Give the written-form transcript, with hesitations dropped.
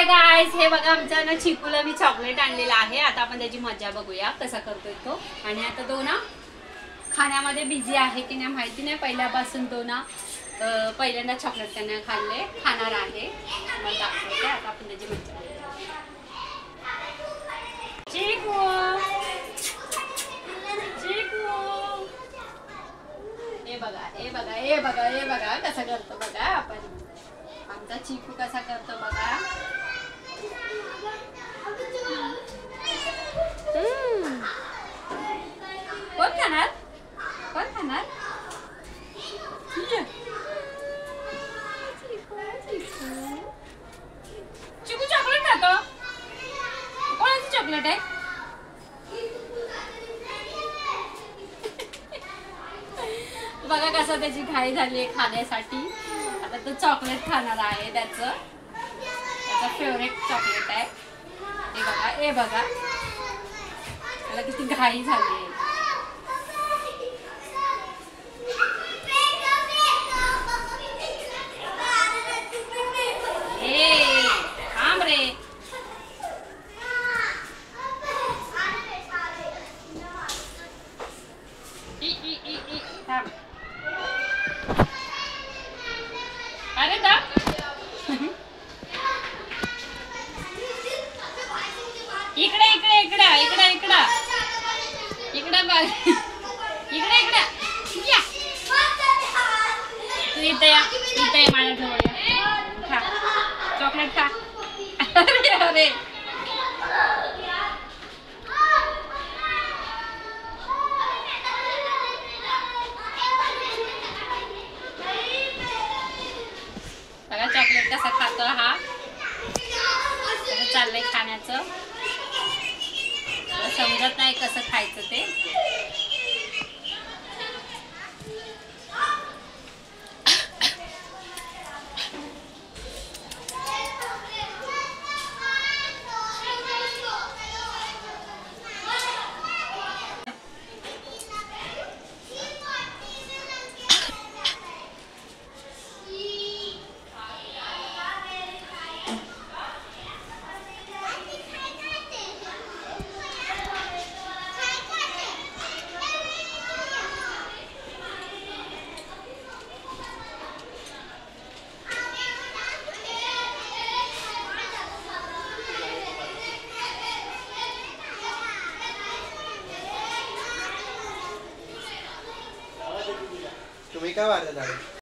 Guys, हे बघा आमच्या ना चिकूला मी चॉकलेट आणलेलं आहे। आता आपण त्याची मजा बघूया कसा करतोय तो। आणि आता तो ना खाण्यामध्ये बिझी आहे की नाही माहिती नाही, पहिल्यापासून तो ना पहिल्यांदा चॉकलेट त्याने खाणार आहे। मला दाखवते आता आपण त्याची मजा बघूया। चिकू चिकू हे बघा हे बघा हे बघा हे बघा कसा करतो बघा। आपण आमचा चिकू कसा करतो बघा। कोण खाणार कोण खाणार? चिकू चॉकलेट खातो। कोणाची चॉकलेट आहे? बघा कसं त्याची घाई झाली आहे खाण्यासाठी। आता तो चॉकलेट खाणार आहे। त्याचा फेवरेट चॉकलेट आहे। हे बघा हे बघा त्याला किती घाई झाली आहे। थांब रे थांब। अरे दा इकडे इकडे इकडे इकडे इकडे इकडे बघ इकडे इकडे या तू इथे या माझ्याजवळ या। खा चॉकलेट खा। अरे अरे बघा चॉकलेट कसा खातो हा। कसं चाललंय खाण्याचं समजत नाही कसं खायचं ते। तुम्ही काय वाढत आहे?